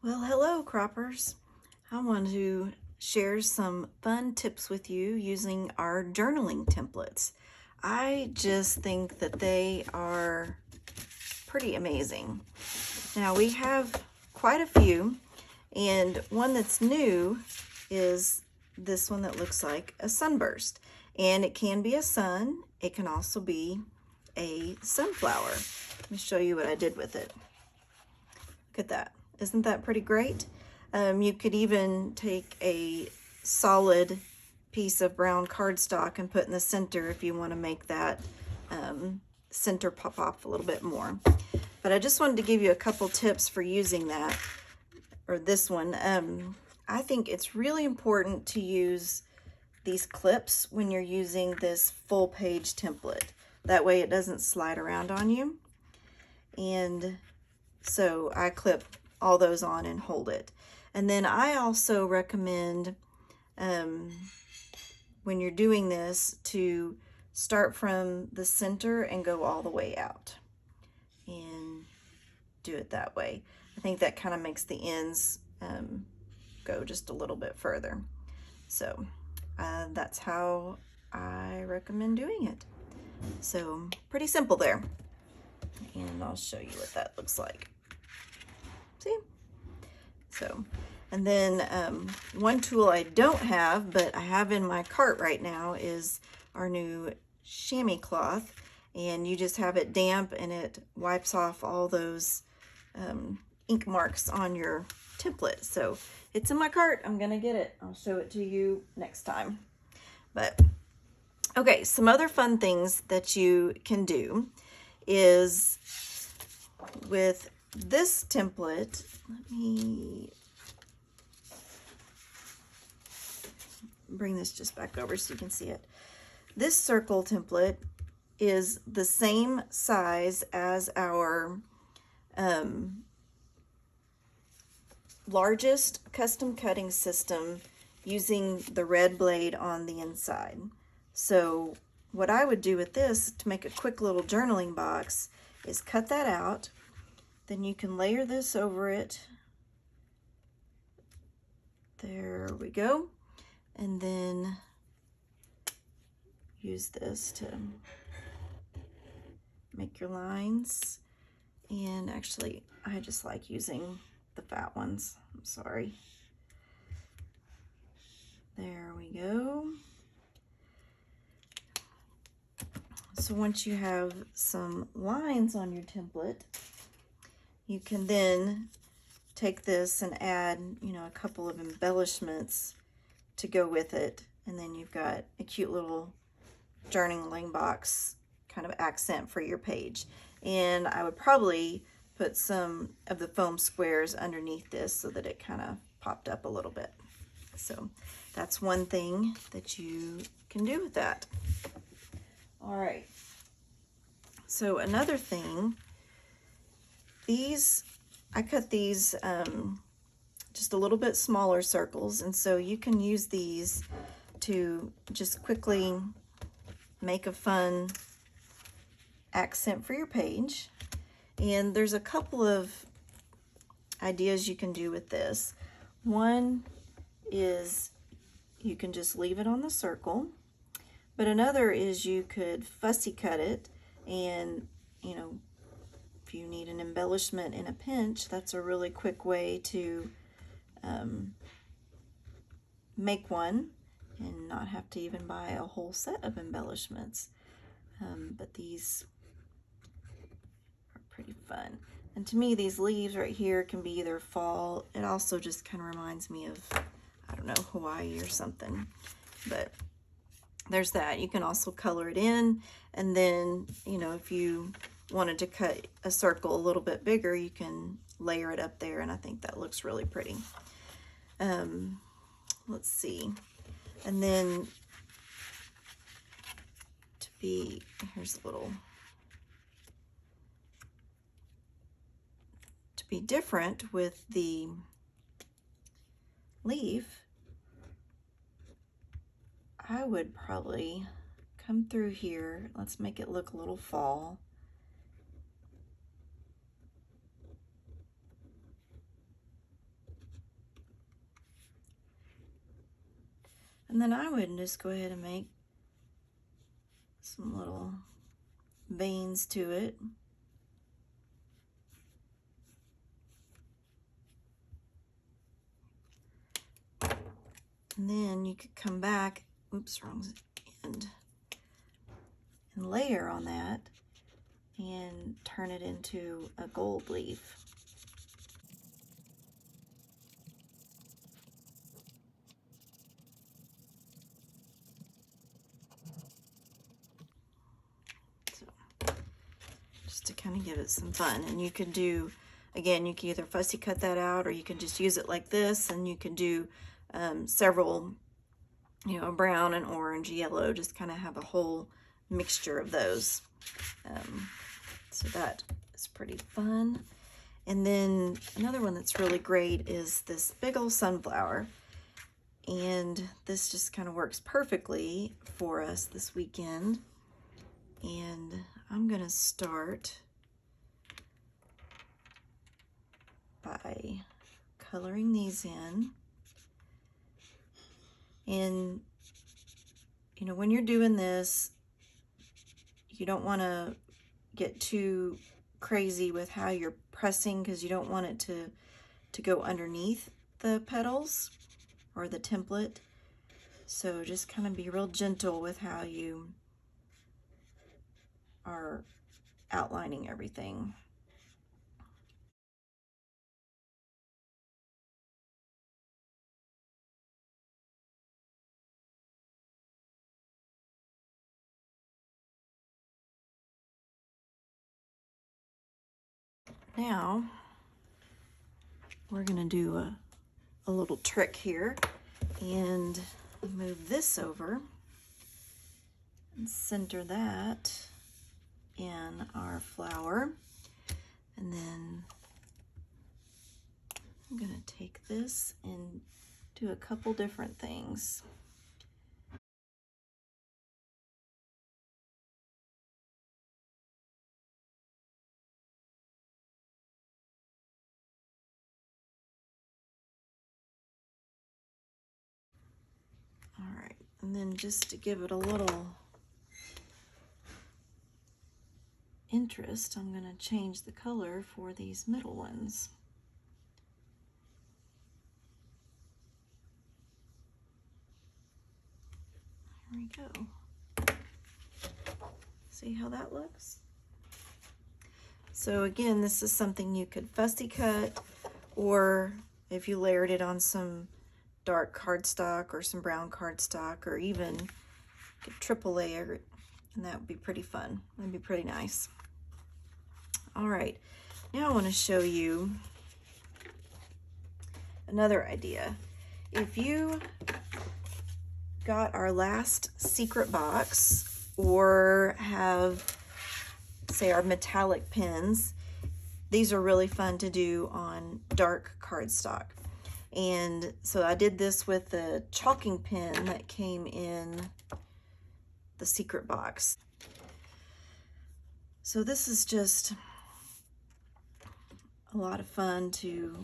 Well, hello, croppers. I want to share some fun tips with you using our journaling templates. I just think that they are pretty amazing. Now, we have quite a few, and one that's new is this one that looks like a sunburst. And it can be a sun, it can also be a sunflower. Let me show you what I did with it. Look at that. Isn't that pretty great? You could even take a solid piece of brown cardstock and put in the center if you want to make that center pop off a little bit more. But I just wanted to give you a couple tips for using that, or this one. I think it's really important to use these clips when you're using this full page template. That way it doesn't slide around on you. And so I clip all those on and hold it. And then I also recommend when you're doing this to start from the center and go all the way out and do it that way. I think that kind of makes the ends go just a little bit further. So that's how I recommend doing it. So pretty simple there. And I'll show you what that looks like. See? So, and then one tool I don't have, but I have in my cart right now, is our new chamois cloth. And you just have it damp and it wipes off all those ink marks on your template. So it's in my cart. I'm gonna get it. I'll show it to you next time. But okay, some other fun things that you can do is with this template. Let me bring this just back over so you can see it. This circle template is the same size as our largest custom cutting system using the red blade on the inside. So what I would do with this to make a quick little journaling box is cut that out. Then you can layer this over it. There we go. And then use this to make your lines. And actually, I just like using the fat ones. I'm sorry. There we go. So once you have some lines on your template, you can then take this and add, a couple of embellishments to go with it. And then you've got a cute little journaling box kind of accent for your page. And I would probably put some of the foam squares underneath this so that it kind of popped up a little bit. So that's one thing that you can do with that. All right. So another thing, I cut these just a little bit smaller circles, and so you can use these to just quickly make a fun accent for your page. And there's a couple of ideas you can do with this. One is you can just leave it on the circle, but another is you could fussy cut it, and if you need an embellishment in a pinch, that's a really quick way to make one and not have to even buy a whole set of embellishments. But these are pretty fun. And to me, these leaves right here can be either fall. It also just kind of reminds me of, I don't know, Hawaii or something. But there's that. You can also color it in. And then, if you wanted to cut a circle a little bit bigger, you can layer it up there. And I think that looks really pretty. Let's see. And then here's a little, to be different with the leaf, I would probably come through here. Let's make it look a little fall. And then I would just go ahead and make some little veins to it. And then you could come back, oops, wrong end, and layer on that and turn it into a gold leaf. So, just to kind of give it some fun. And you could do, again, you can either fussy cut that out, or you can just use it like this, and you can do several, you know, brown and orange, yellow, just kind of have a whole mixture of those. So that is pretty fun. And then another one that's really great is this big old sunflower. And this just kind of works perfectly for us this weekend. And I'm gonna start by coloring these in. And, you know, when you're doing this, you don't want to get too crazy with how you're pressing, because you don't want it to go underneath the petals or the template. So just kind of be real gentle with how you are outlining everything. Now we're gonna do a little trick here and move this over and center that in our flower. And then I'm gonna take this and do a couple different things. All right, and then just to give it a little interest, I'm going to change the color for these middle ones. Here we go. See how that looks? So again, this is something you could fussy cut, or if you layered it on some dark cardstock or some brown cardstock, or even triple layer, and that would be pretty fun. That'd be pretty nice. All right, now I want to show you another idea. If you got our last secret box, or have, say, our metallic pens, these are really fun to do on dark cardstock. And so I did this with the chalking pen that came in the secret box. So this is just a lot of fun to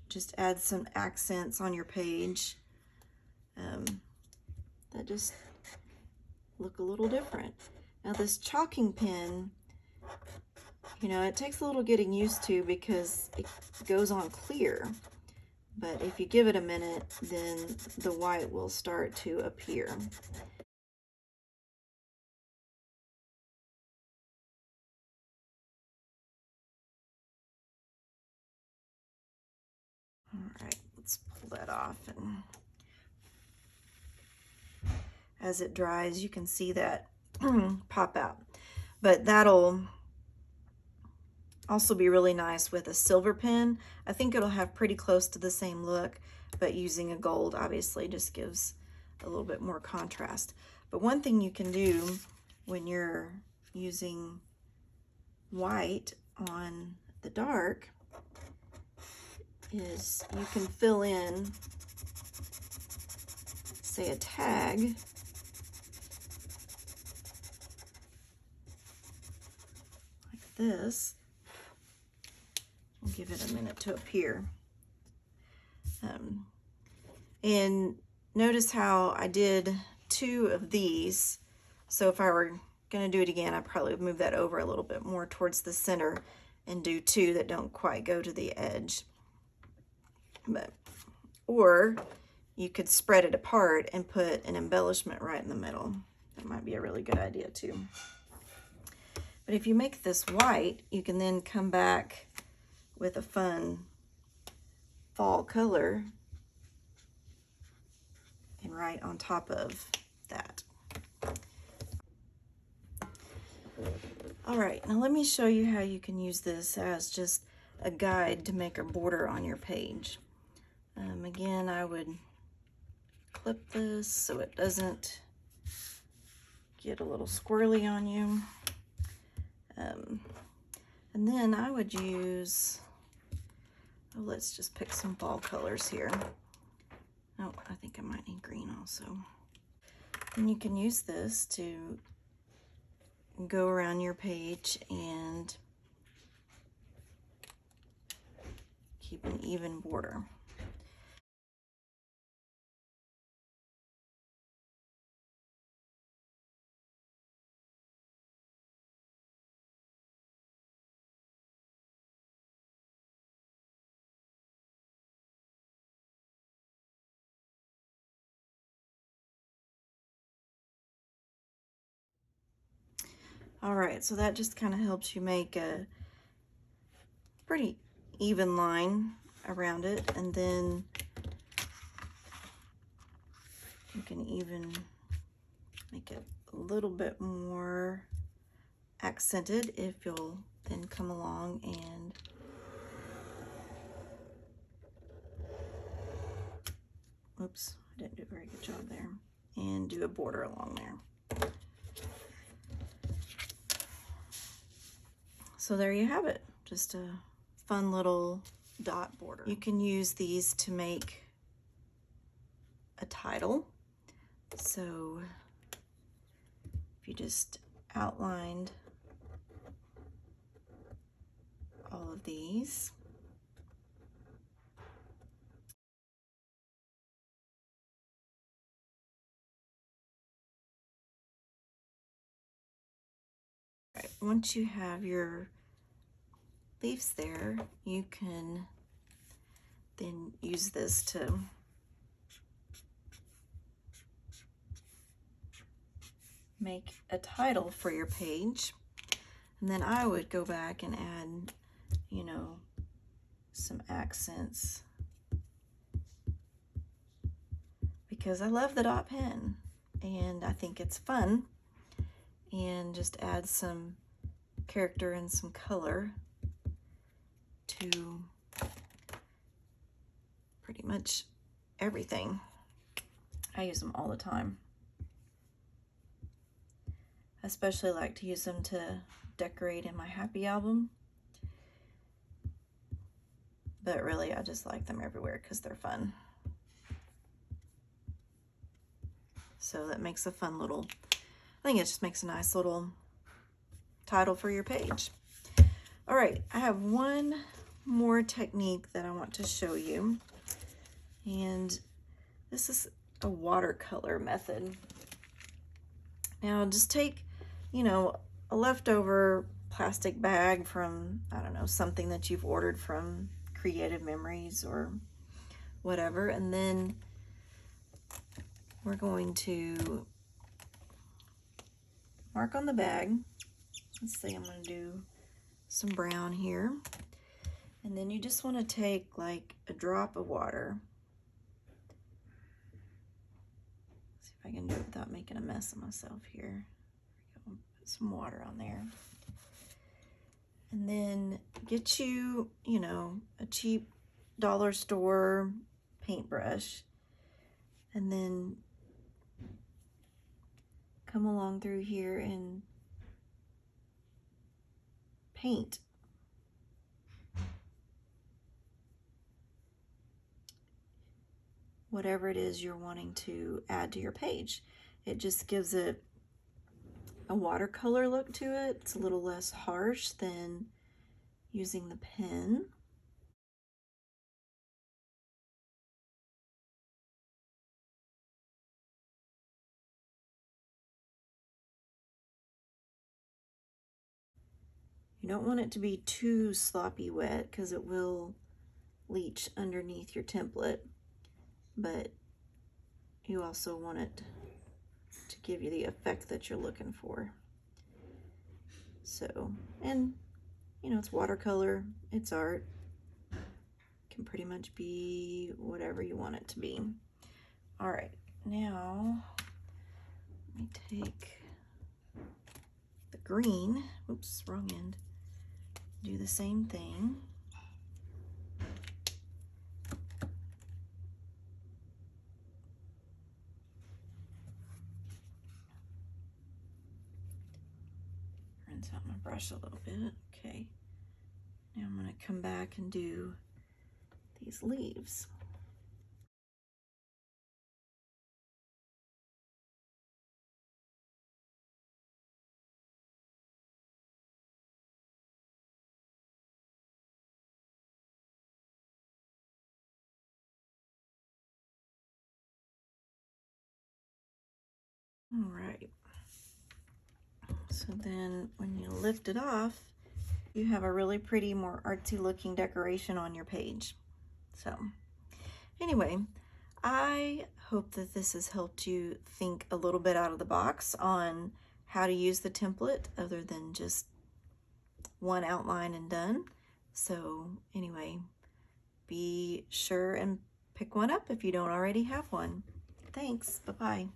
just add some accents on your page that just look a little different. Now this chalking pen, you know, it takes a little getting used to because it goes on clear. But if you give it a minute, then the white will start to appear. All right, let's pull that off. And as it dries, you can see that pop out. But that'll also be really nice with a silver pen. I think it'll have pretty close to the same look, but using a gold obviously just gives a little bit more contrast. But one thing you can do when you're using white on the dark is you can fill in, say, a tag like this. We'll give it a minute to appear. And notice how I did 2 of these. So if I were going to do it again, I probably would move that over a little bit more towards the center and do 2 that don't quite go to the edge. But, or you could spread it apart and put an embellishment right in the middle. That might be a really good idea too. But if you make this white, you can then come back with a fun fall color and right on top of that. All right, now let me show you how you can use this as just a guide to make a border on your page. Again, I would clip this so it doesn't get a little squirrely on you. And then I would use, oh, let's just pick some fall colors here. Oh, I think I might need green also. And you can use this to go around your page and keep an even border. All right, so that just kind of helps you make a pretty even line around it, and then you can even make it a little bit more accented if you'll then come along and oops, I didn't do a very good job there, and do a border along there. So there you have it, just a fun little dot border. You can use these to make a title. So if you just outlined all of these, right, once you have your leaves there, you can then use this to make a title for your page. And then I would go back and add, you know, some accents because I love the dot pen and I think it's fun, and just add some character and some color to pretty much everything. I use them all the time. I especially like to use them to decorate in my happy album, but really I just like them everywhere because they're fun. So that makes a fun little, I think it just makes a nice little title for your page. All right, I have one more technique that I want to show you, and this is a watercolor method. Now just take, you know, a leftover plastic bag from, I don't know, something that you've ordered from Creative Memories or whatever, and then we're going to mark on the bag. Let's say I'm going to do some brown here, and then you just want to take like a drop of water. See if I can do it without making a mess of myself here. Put some water on there, and then get you, you know, a cheap dollar store paintbrush, and then come along through here and paint. Whatever it is you're wanting to add to your page. It just gives it a watercolor look to it. It's a little less harsh than using the pen. You don't want it to be too sloppy wet because it will leach underneath your template, but you also want it to give you the effect that you're looking for. So, and you know, it's watercolor, it's art. It can pretty much be whatever you want it to be. All right, now let me take the green, oops, wrong end, do the same thing. Rinse out my brush a little bit. Okay, now I'm going to come back and do these leaves. All right, so then when you lift it off, you have a really pretty, more artsy looking decoration on your page. So anyway, I hope that this has helped you think a little bit out of the box on how to use the template other than just one outline and done. So anyway, be sure and pick one up if you don't already have one. Thanks, bye-bye.